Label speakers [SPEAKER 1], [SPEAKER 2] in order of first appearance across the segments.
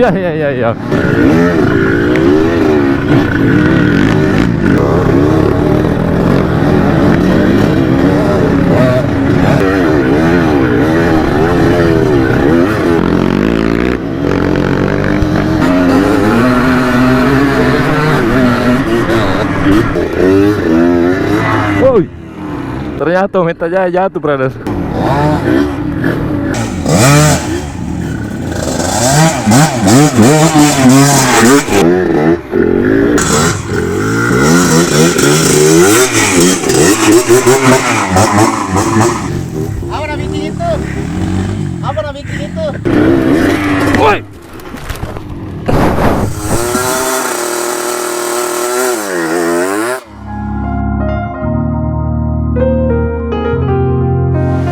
[SPEAKER 1] Iya, iya, iya, iya. Woi, ternyata Meta Jaya jatuh, brother.
[SPEAKER 2] Apa nak bikin itu? Apa nak bikin itu?
[SPEAKER 1] Woi.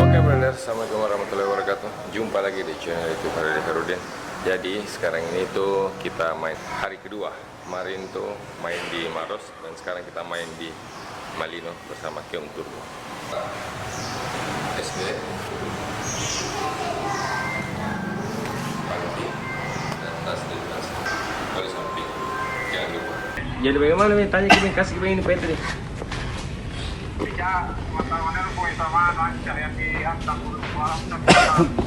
[SPEAKER 1] Oke, brother, assalamualaikum warahmatullahi wabarakatuh. Jumpa lagi di channel YouTube Harley Harudin. Jadi sekarang ini tuh kita main hari kedua. Kemarin tuh main di Maros dan sekarang kita main di Malino bersama Keong Turbo. SD Panti dan tas di tas oleh samping, jangan lupa. Jadi bagaimana nih, tanya kita kasih kita ini PT nih.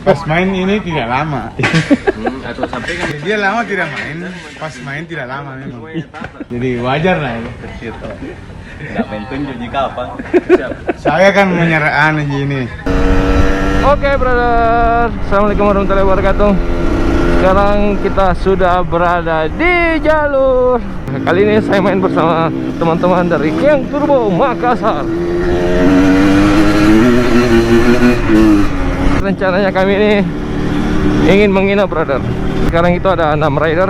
[SPEAKER 3] Pas main ini tidak lama.
[SPEAKER 1] Atau sampai kan
[SPEAKER 3] Dia lama tidak main, pas main tidak lama memang. Jadi wajar lah ya.
[SPEAKER 2] Tidak main tunjuk jika apa?
[SPEAKER 3] Saya kan menyerahkan ini.
[SPEAKER 1] Oke, brother, assalamualaikum warahmatullahi wabarakatuh. Sekarang kita sudah berada di jalur. Kali ini saya main bersama teman-teman dari Keong Turbo Makassar. Rencananya kami ini ingin menginap, brother. Sekarang itu ada 6 rider.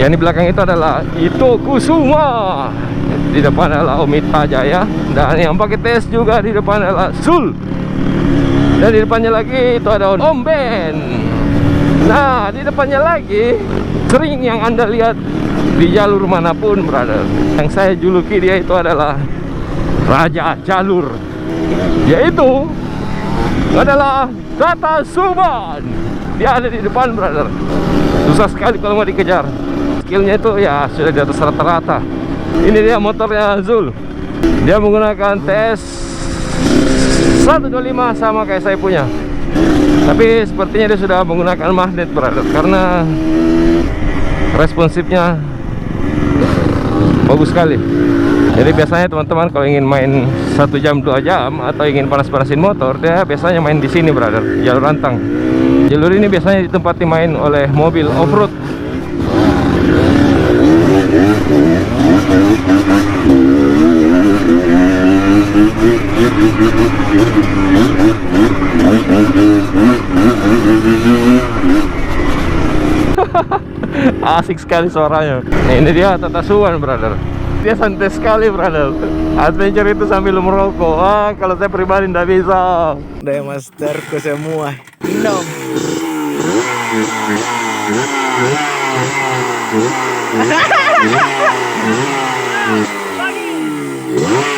[SPEAKER 1] Yang di belakang itu adalah Ito Kusuma, di depan adalah Omita Jaya, dan yang pakai tes juga di depan adalah Sul. Dan di depannya lagi itu ada Om Ben. Nah, di depannya lagi sering yang Anda lihat di jalur manapun, brother. Yang saya juluki dia itu adalah Raja Jalur, yaitu adalah Tata Suban. Dia ada di depan, brother. Susah sekali kalau mau dikejar. Skillnya itu ya sudah di atas rata-rata. Ini dia motornya Zul. Dia menggunakan TS 125 sama kayak saya punya. Tapi sepertinya dia sudah menggunakan magnet, brother, karena responsifnya bagus sekali. Jadi biasanya teman-teman kalau ingin main 1 jam 2 jam atau ingin panas-panasin motor, dia biasanya main di sini, brother, jalur rantang. Jalur ini biasanya ditempati main oleh mobil off-road. Asik sekali suaranya. Nah, ini dia Tata Suban, brother. Dia santai sekali, brother. Adventure itu sambil merokok. Wah, kalau saya pribadi nggak bisa.
[SPEAKER 2] Dari masterku semua. No.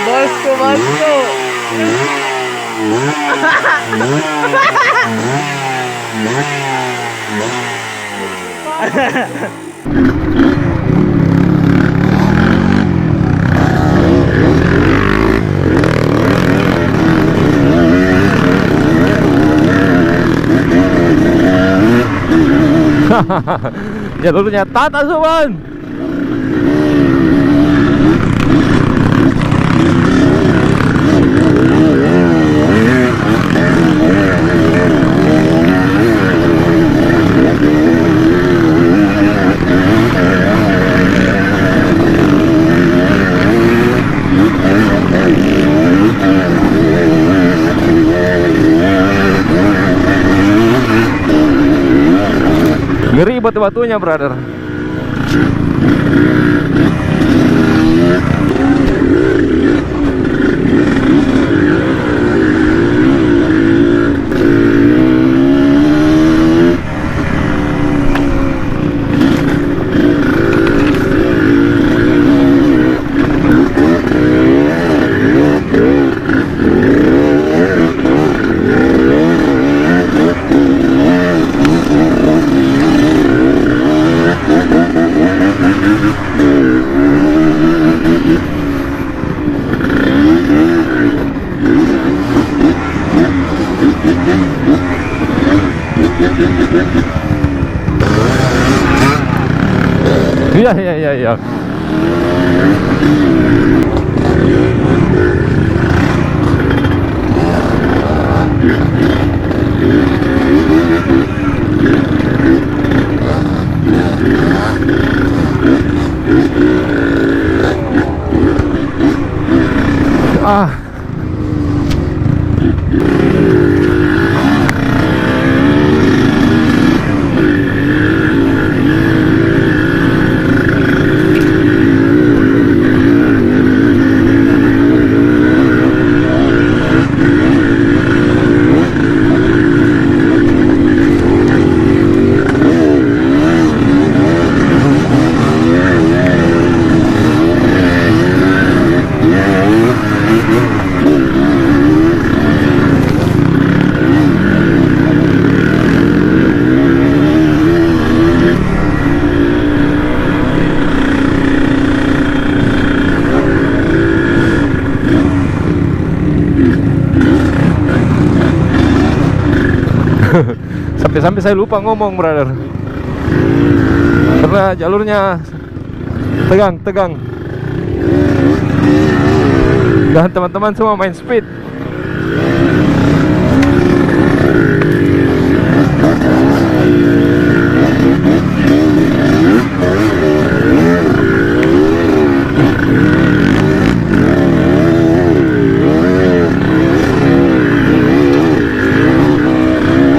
[SPEAKER 2] Bosku, bosku.
[SPEAKER 1] Jalurnya Tata Suban. Ngeri batu-batunya, brother. Iya, iya, iya, iya. Ah. Sampai-sampai saya lupa ngomong, brother. Karena jalurnya tegang. Dan teman-teman semua main speed.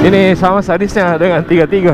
[SPEAKER 1] Ini sama sadisnya dengan 33.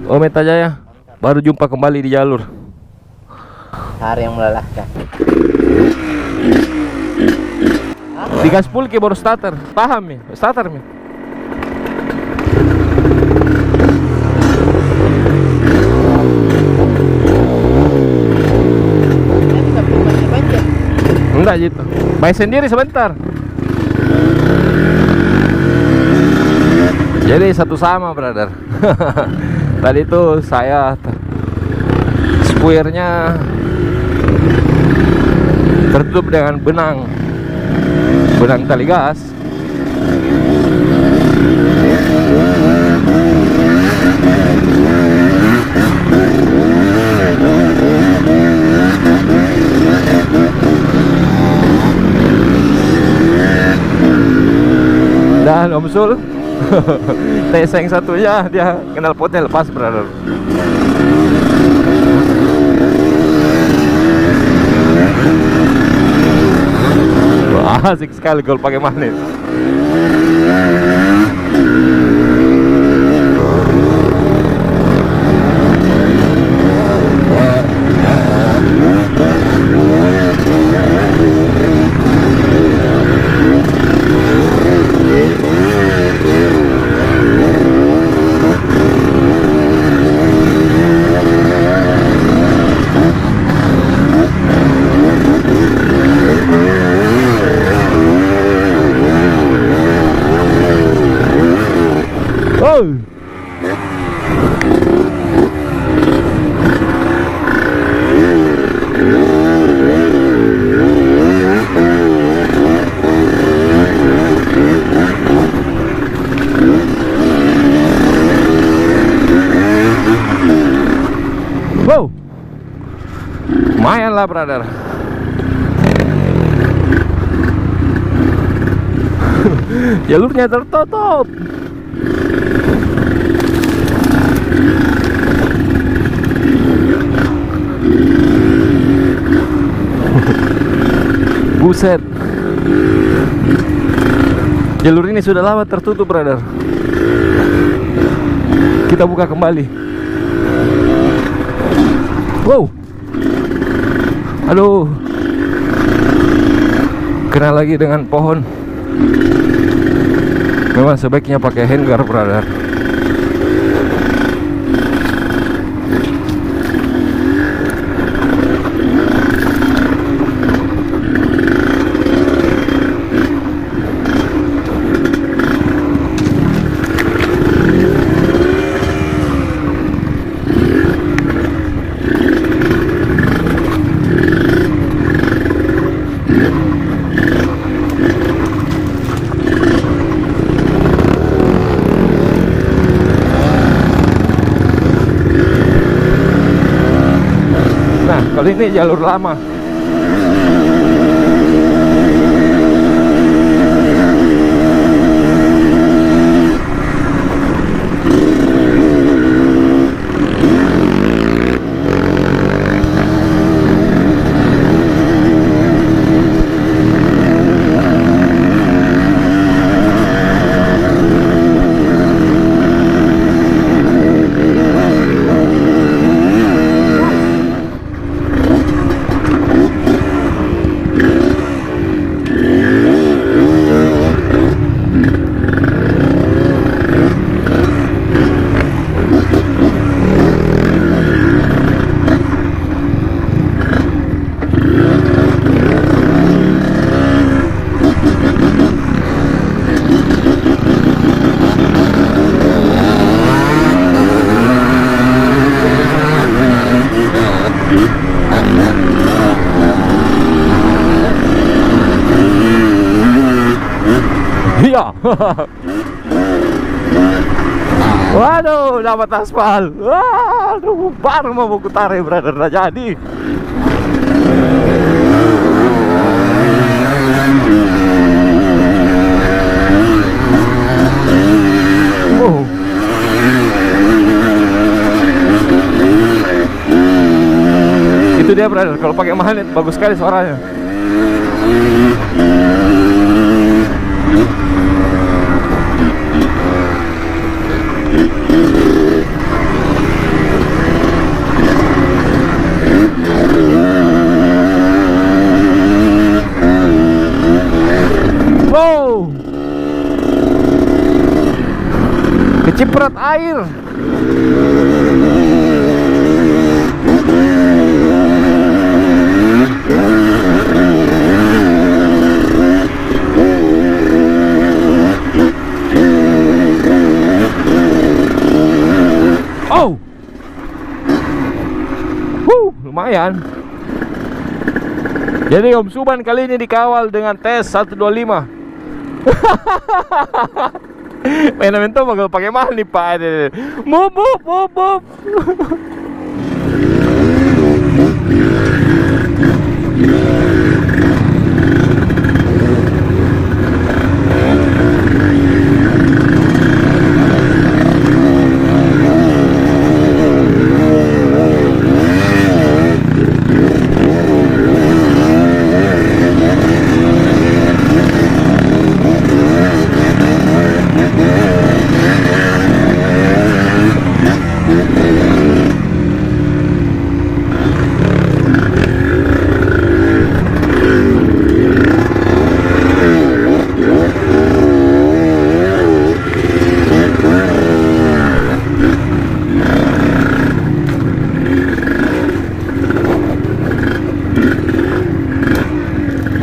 [SPEAKER 1] Oh, Meta Jaya, baru jumpa kembali di jalur.
[SPEAKER 2] Hari yang melelahkan.
[SPEAKER 1] Digas full ke baru starter. Paham ya? Starter mi. Enggak gitu. Main sendiri sebentar. Jadi satu sama, brother. Tadi tuh saya spuirnya tertutup dengan benang tali gas. Dan Om Sul teseng satunya dia kenal potnya lepas, brother. Wah, asik sekali kalau pakai magnet. Lumayan lah brother. Jalurnya tertutup. Buset. Jalur ini sudah lama tertutup brother. Kita buka kembali. Wow. Aduh. Kena lagi dengan pohon. Memang sebaiknya pakai handguard brother. Kali ini jalur lama. Iya. Waduh, dapat aspal. Waduh, baru mau buku tarik brother, udah jadi. Itu dia brother, kalau pakai magnet bagus sekali suaranya. Wow, keciprat air. Oh, lumayan. Jadi Om Suban kali ini dikawal dengan tes 125. Main tuh bagel pakai mahal nih Pak. Mubub.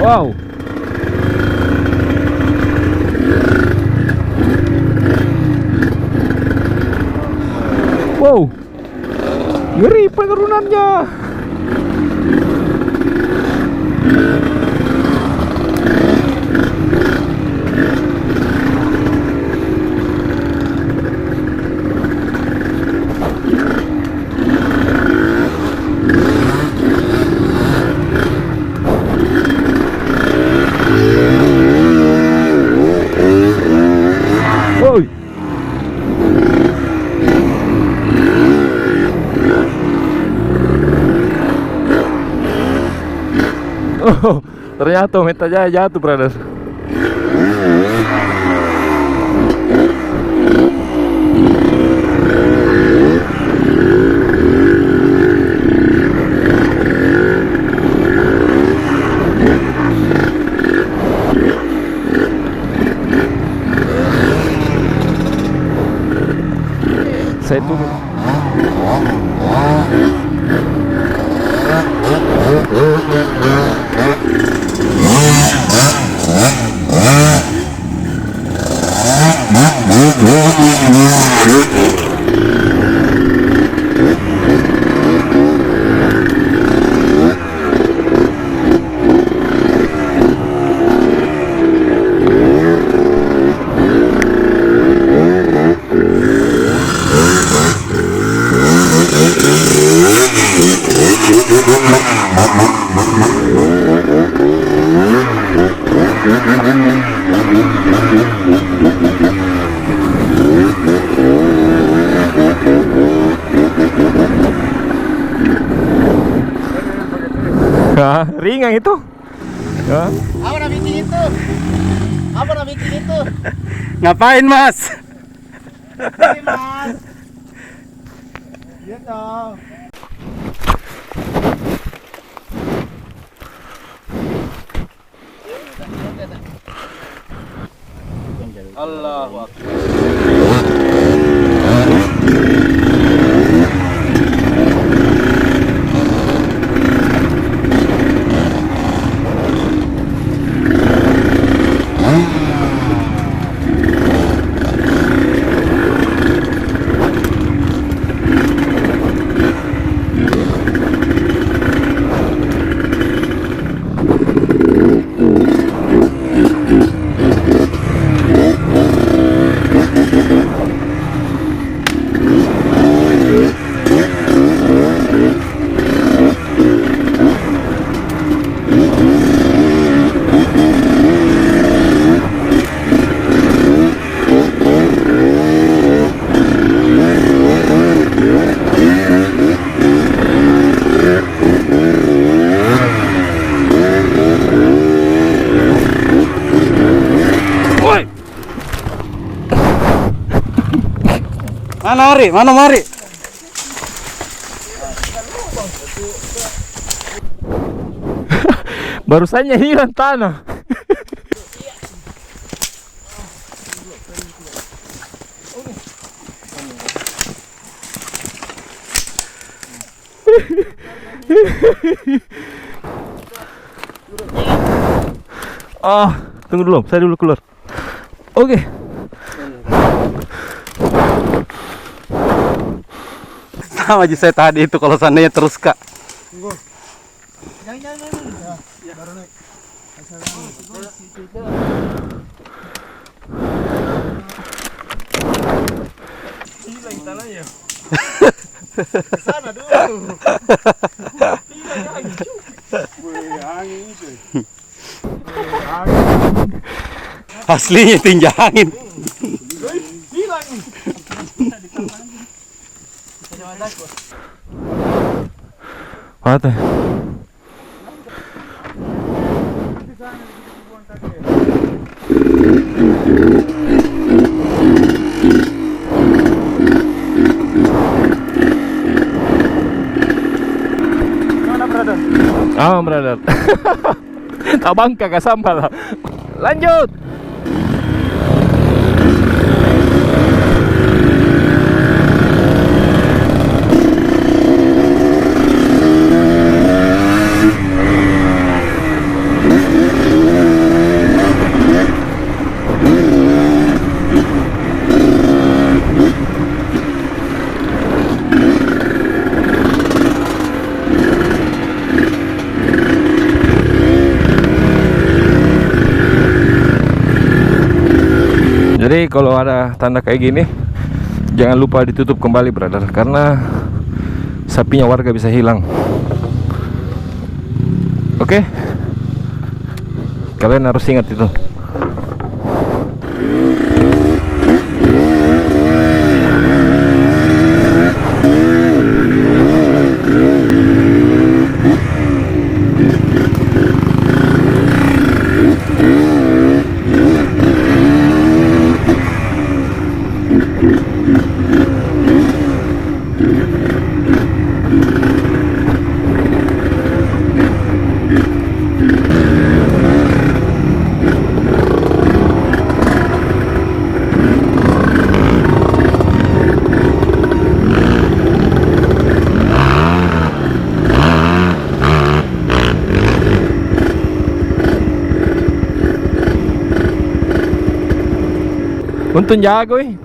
[SPEAKER 1] Wow. Wow. Ngeri penurunannya. Oh, ternyata Meta Jaya jatuh, brother. Saya tunggu. Hah, ringan itu. Ya.
[SPEAKER 2] Apa nak bikin itu? Apa nak bikin itu?
[SPEAKER 3] Ngapain, Mas?
[SPEAKER 2] Ini mas. Iya dong. Allahu Akbar.
[SPEAKER 3] Mana mari?
[SPEAKER 1] Barusannya hilang tanah. Tunggu dulu, saya dulu keluar. Oke.
[SPEAKER 3] Sama aja saya tadi itu kalau seandainya terus, Kak.
[SPEAKER 2] Jangan. Ya, baru naik. Hilang tanahnya. Kesana dulu. Hilang angin. Angin itu.
[SPEAKER 3] Aslinya tinja angin.
[SPEAKER 2] Hilang.
[SPEAKER 1] Mata.
[SPEAKER 2] Mana brother?
[SPEAKER 1] Brother. Tabang kagak sambal. Lanjut. Jadi kalau ada tanda kayak gini, jangan lupa ditutup kembali, brother, karena sapinya warga bisa hilang. Oke? Kalian harus ingat itu. Nonton jago eh.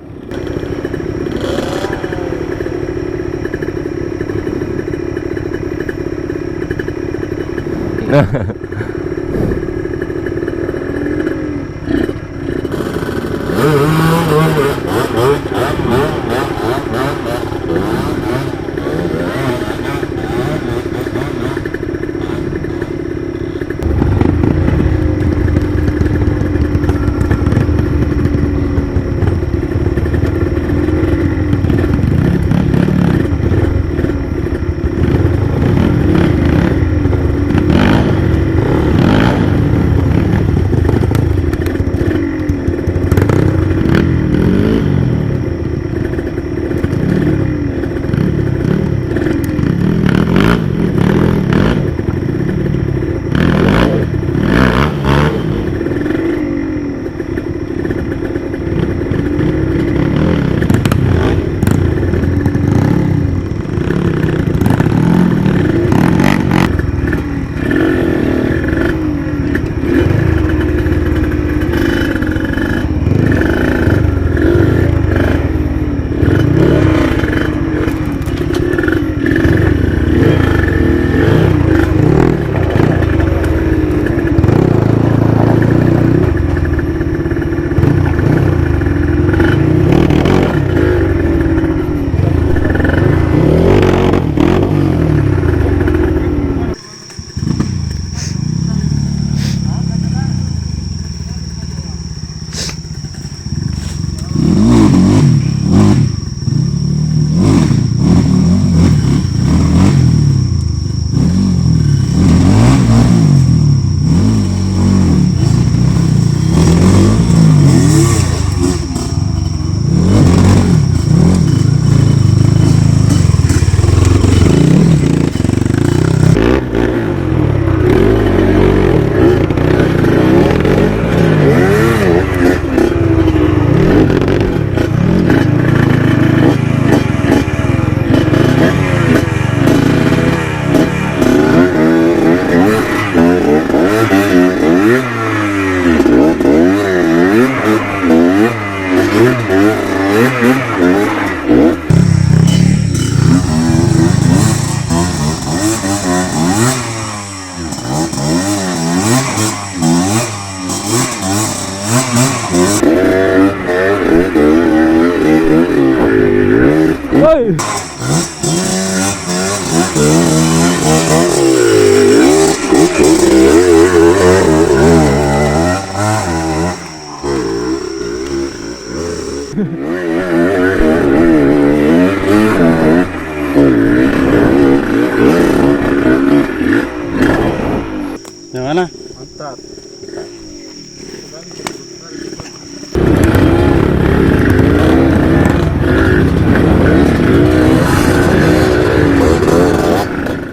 [SPEAKER 1] Woi.